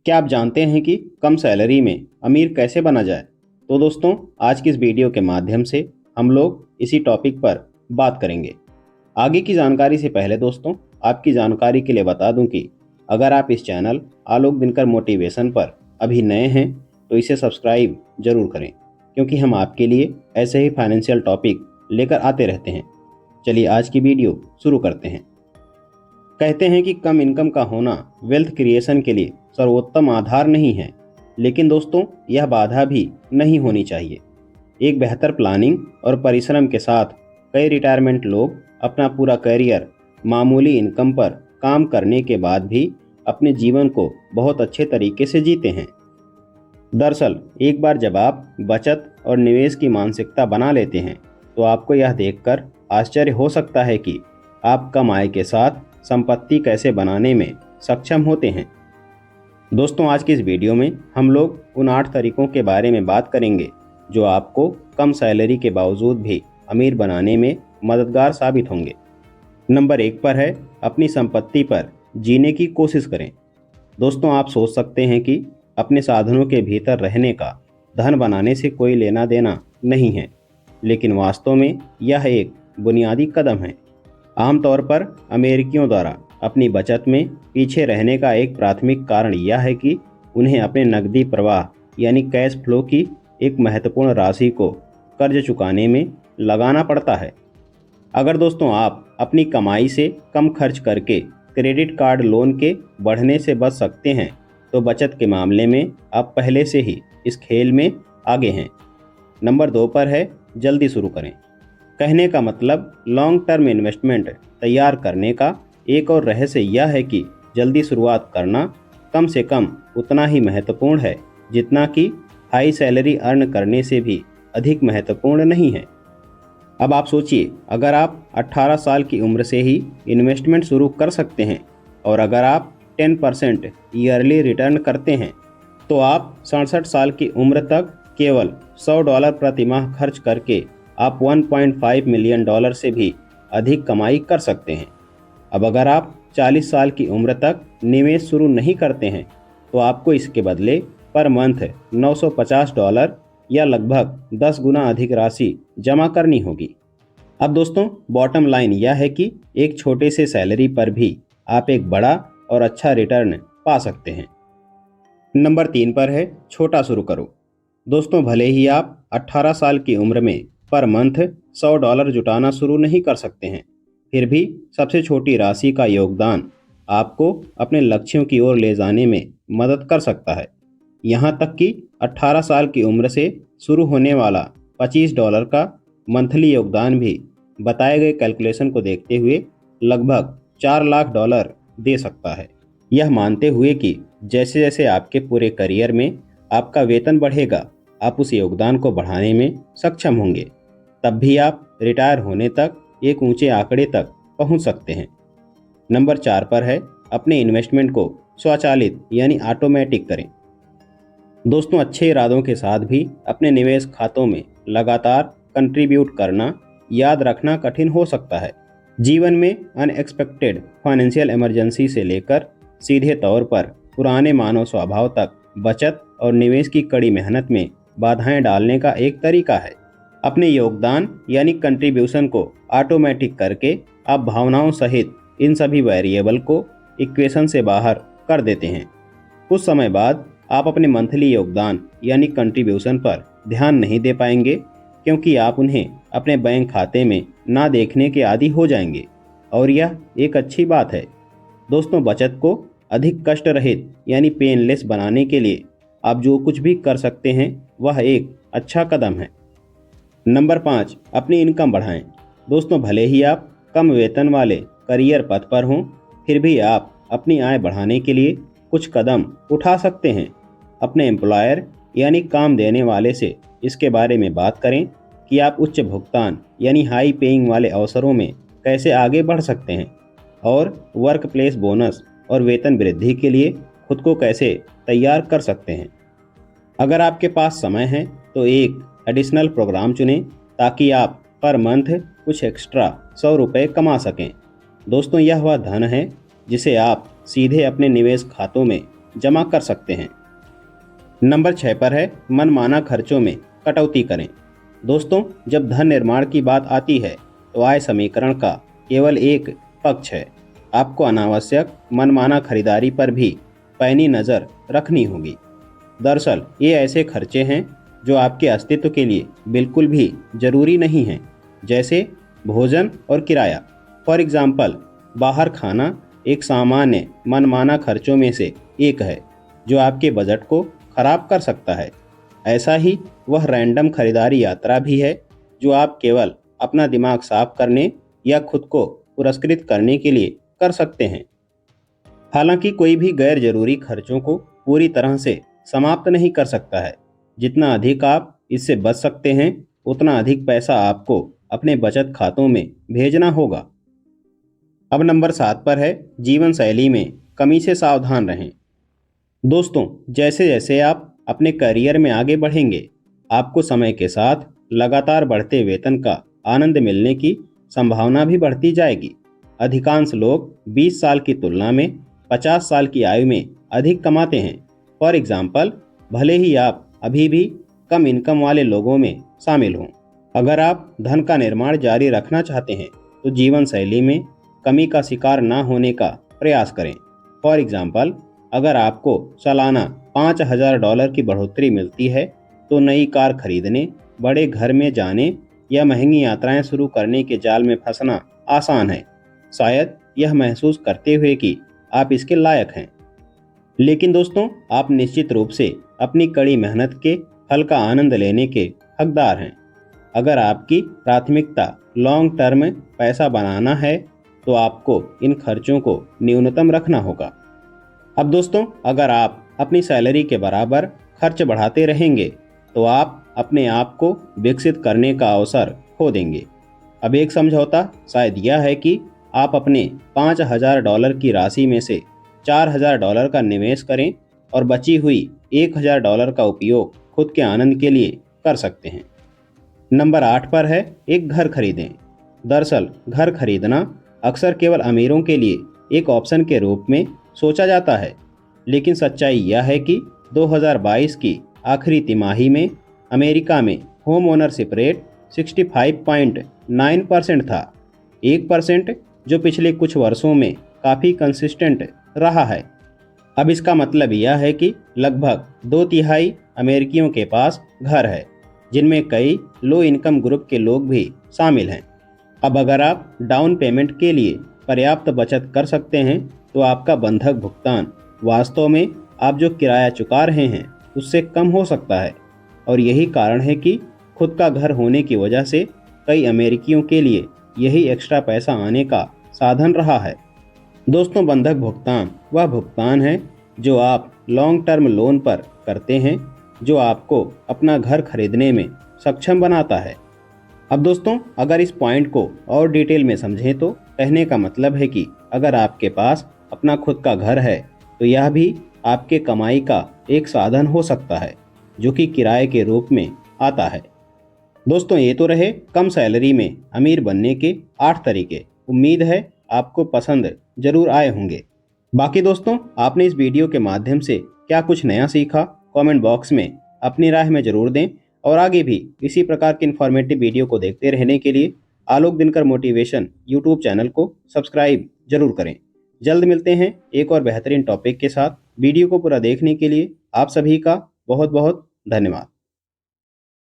क्या आप जानते हैं कि कम सैलरी में अमीर कैसे बना जाए? तो दोस्तों, आज की इस वीडियो के माध्यम से हम लोग इसी टॉपिक पर बात करेंगे। आगे की जानकारी से पहले दोस्तों, आपकी जानकारी के लिए बता दूं कि अगर आप इस चैनल आलोक दिनकर मोटिवेशन पर अभी नए हैं तो इसे सब्सक्राइब जरूर करें, क्योंकि हम आपके लिए ऐसे ही फाइनेंशियल टॉपिक लेकर आते रहते हैं। चलिए आज की वीडियो शुरू करते हैं। कहते हैं कि कम इनकम का होना वेल्थ क्रिएशन के लिए सर्वोत्तम आधार नहीं है, लेकिन दोस्तों यह बाधा भी नहीं होनी चाहिए। एक बेहतर प्लानिंग और परिश्रम के साथ कई रिटायरमेंट लोग अपना पूरा करियर मामूली इनकम पर काम करने के बाद भी अपने जीवन को बहुत अच्छे तरीके से जीते हैं। दरअसल एक बार जब आप बचत और निवेश की मानसिकता बना लेते हैं तो आपको यह देखकर आश्चर्य हो सकता है कि आप कम आय के साथ संपत्ति कैसे बनाने में सक्षम होते हैं। दोस्तों, आज की इस वीडियो में हम लोग उन 8 तरीकों के बारे में बात करेंगे जो आपको कम सैलरी के बावजूद भी अमीर बनाने में मददगार साबित होंगे। नंबर 1 पर है अपनी संपत्ति पर जीने की कोशिश करें। दोस्तों, आप सोच सकते हैं कि अपने साधनों के भीतर रहने का धन बनाने से कोई लेना देना नहीं है, लेकिन वास्तव में यह एक बुनियादी कदम है। आमतौर पर अमेरिकियों द्वारा अपनी बचत में पीछे रहने का एक प्राथमिक कारण यह है कि उन्हें अपने नकदी प्रवाह यानी कैश फ्लो की एक महत्वपूर्ण राशि को कर्ज चुकाने में लगाना पड़ता है। अगर दोस्तों आप अपनी कमाई से कम खर्च करके क्रेडिट कार्ड लोन के बढ़ने से बच सकते हैं तो बचत के मामले में आप पहले से ही इस खेल में आगे हैं। नंबर 2 पर है जल्दी शुरू करें। कहने का मतलब लॉन्ग टर्म इन्वेस्टमेंट तैयार करने का एक और रहस्य यह है कि जल्दी शुरुआत करना कम से कम उतना ही महत्वपूर्ण है जितना कि हाई सैलरी अर्न करने से भी अधिक महत्वपूर्ण नहीं है। अब आप सोचिए, अगर आप 18 साल की उम्र से ही इन्वेस्टमेंट शुरू कर सकते हैं और अगर आप 10% ईयरली रिटर्न करते हैं तो आप 67 साल की उम्र तक केवल $100 प्रति माह खर्च करके आप $1.5 मिलियन से भी अधिक कमाई कर सकते हैं। अब अगर आप 40 साल की उम्र तक निवेश शुरू नहीं करते हैं तो आपको इसके बदले पर मंथ $950 या लगभग 10 गुना अधिक राशि जमा करनी होगी। अब दोस्तों, बॉटम लाइन यह है कि एक छोटे से सैलरी पर भी आप एक बड़ा और अच्छा रिटर्न पा सकते हैं। नंबर 3 पर है छोटा शुरू करो। दोस्तों, भले ही आप 18 साल की उम्र में पर मंथ $100 जुटाना शुरू नहीं कर सकते हैं, फिर भी सबसे छोटी राशि का योगदान आपको अपने लक्ष्यों की ओर ले जाने में मदद कर सकता है। यहाँ तक कि 18 साल की उम्र से शुरू होने वाला $25 का मंथली योगदान भी बताए गए कैलकुलेशन को देखते हुए लगभग $4 लाख दे सकता है। यह मानते हुए कि जैसे जैसे आपके पूरे करियर में आपका वेतन बढ़ेगा, आप उस योगदान को बढ़ाने में सक्षम होंगे। तब भी आप रिटायर होने तक एक ऊंचे आंकड़े तक पहुंच सकते हैं। नंबर 4 पर है अपने इन्वेस्टमेंट को स्वचालित यानी ऑटोमेटिक करें। दोस्तों, अच्छे इरादों के साथ भी अपने निवेश खातों में लगातार कंट्रीब्यूट करना याद रखना कठिन हो सकता है। जीवन में अनएक्सपेक्टेड फाइनेंशियल इमरजेंसी से लेकर सीधे तौर पर पुराने मानव स्वभाव तक बचत और निवेश की कड़ी मेहनत में बाधाएं डालने का एक तरीका है। अपने योगदान यानी कंट्रीब्यूशन को ऑटोमेटिक करके आप भावनाओं सहित इन सभी वेरिएबल को इक्वेशन से बाहर कर देते हैं। कुछ समय बाद आप अपने मंथली योगदान यानी कंट्रीब्यूशन पर ध्यान नहीं दे पाएंगे, क्योंकि आप उन्हें अपने बैंक खाते में ना देखने के आदी हो जाएंगे, और यह एक अच्छी बात है। दोस्तों, बचत को अधिक कष्ट रहित यानी पेनलेस बनाने के लिए आप जो कुछ भी कर सकते हैं वह एक अच्छा कदम है। नंबर 5, अपनी इनकम बढ़ाएं। दोस्तों, भले ही आप कम वेतन वाले करियर पथ पर हों, फिर भी आप अपनी आय बढ़ाने के लिए कुछ कदम उठा सकते हैं। अपने एम्प्लॉयर यानी काम देने वाले से इसके बारे में बात करें कि आप उच्च भुगतान यानी हाई पेइंग वाले अवसरों में कैसे आगे बढ़ सकते हैं और वर्क प्लेस बोनस और वेतन वृद्धि के लिए खुद को कैसे तैयार कर सकते हैं। अगर आपके पास समय है तो एक एडिशनल प्रोग्राम चुनें ताकि आप पर मंथ कुछ एक्स्ट्रा ₹100 कमा सकें। दोस्तों, यह वह धन है जिसे आप सीधे अपने निवेश खातों में जमा कर सकते हैं। नंबर 6 पर है मनमाना खर्चों में कटौती करें। दोस्तों, जब धन निर्माण की बात आती है तो आय समीकरण का केवल एक पक्ष है। आपको अनावश्यक मनमाना खरीदारी पर भी पैनी नज़र रखनी होगी। दरअसल ये ऐसे खर्चे हैं जो आपके अस्तित्व के लिए बिल्कुल भी जरूरी नहीं हैं, जैसे भोजन और किराया। फॉर एग्जाम्पल, बाहर खाना एक सामान्य मनमाना खर्चों में से एक है जो आपके बजट को खराब कर सकता है। ऐसा ही वह रैंडम खरीदारी यात्रा भी है जो आप केवल अपना दिमाग साफ करने या खुद को पुरस्कृत करने के लिए कर सकते हैं। हालांकि कोई भी गैर जरूरी खर्चों को पूरी तरह से समाप्त नहीं कर सकता है। जितना अधिक आप इससे बच सकते हैं, उतना अधिक पैसा आपको अपने बचत खातों में भेजना होगा। अब नंबर 7 पर है जीवन शैली में कमी से सावधान रहें। दोस्तों, जैसे जैसे आप अपने करियर में आगे बढ़ेंगे, आपको समय के साथ लगातार बढ़ते वेतन का आनंद मिलने की संभावना भी बढ़ती जाएगी। अधिकांश लोग 20 साल की तुलना में 50 साल की आयु में अधिक कमाते हैं। फॉर एग्जाम्पल, भले ही आप अभी भी कम इनकम वाले लोगों में शामिल हों। अगर आप धन का निर्माण जारी रखना चाहते हैं तो जीवन शैली में कमी का शिकार ना होने का प्रयास करें। फॉर एग्जाम्पल, अगर आपको सालाना $5,000 की बढ़ोतरी मिलती है तो नई कार खरीदने, बड़े घर में जाने या महंगी यात्राएं शुरू करने के जाल में फंसना आसान है, शायद यह महसूस करते हुए कि आप इसके लायक हैं। लेकिन दोस्तों, आप निश्चित रूप से अपनी कड़ी मेहनत के फल का आनंद लेने के हकदार हैं। अगर आपकी प्राथमिकता लॉन्ग टर्म पैसा बनाना है तो आपको इन खर्चों को न्यूनतम रखना होगा। अब दोस्तों, अगर आप अपनी सैलरी के बराबर खर्च बढ़ाते रहेंगे तो आप अपने आप को विकसित करने का अवसर खो देंगे। अब एक समझौता शायद यह है कि आप अपने $5,000 की राशि में से $4,000 का निवेश करें और बची हुई $1,000 का उपयोग खुद के आनंद के लिए कर सकते हैं। नंबर 8 पर है एक घर खरीदें। दरअसल घर खरीदना अक्सर केवल अमीरों के लिए एक ऑप्शन के रूप में सोचा जाता है, लेकिन सच्चाई यह है कि 2022 की आखिरी तिमाही में अमेरिका में होम ओनरशिप रेट 65.9% था, 1% जो पिछले कुछ वर्षों में काफ़ी कंसिस्टेंट रहा है। अब इसका मतलब यह है कि लगभग 2/3 अमेरिकियों के पास घर है, जिनमें कई लो इनकम ग्रुप के लोग भी शामिल हैं। अब अगर आप डाउन पेमेंट के लिए पर्याप्त बचत कर सकते हैं तो आपका बंधक भुगतान वास्तव में आप जो किराया चुका रहे हैं उससे कम हो सकता है। और यही कारण है कि खुद का घर होने की वजह से कई अमेरिकियों के लिए यही एक्स्ट्रा पैसा आने का साधन रहा है। दोस्तों, बंधक भुगतान वह भुगतान है जो आप लॉन्ग टर्म लोन पर करते हैं, जो आपको अपना घर खरीदने में सक्षम बनाता है। अब दोस्तों, अगर इस पॉइंट को और डिटेल में समझें तो कहने का मतलब है कि अगर आपके पास अपना खुद का घर है तो यह भी आपके कमाई का एक साधन हो सकता है जो कि किराए के रूप में आता है। दोस्तों, ये तो रहे कम सैलरी में अमीर बनने के 8 तरीके। उम्मीद है आपको पसंद जरूर आए होंगे। बाकी दोस्तों, आपने इस वीडियो के माध्यम से क्या कुछ नया सीखा, कमेंट बॉक्स में अपनी राय में जरूर दें। और आगे भी इसी प्रकार के इन्फॉर्मेटिव वीडियो को देखते रहने के लिए आलोक दिनकर मोटिवेशन यूट्यूब चैनल को सब्सक्राइब जरूर करें। जल्द मिलते हैं एक और बेहतरीन टॉपिक के साथ। वीडियो को पूरा देखने के लिए आप सभी का बहुत बहुत धन्यवाद।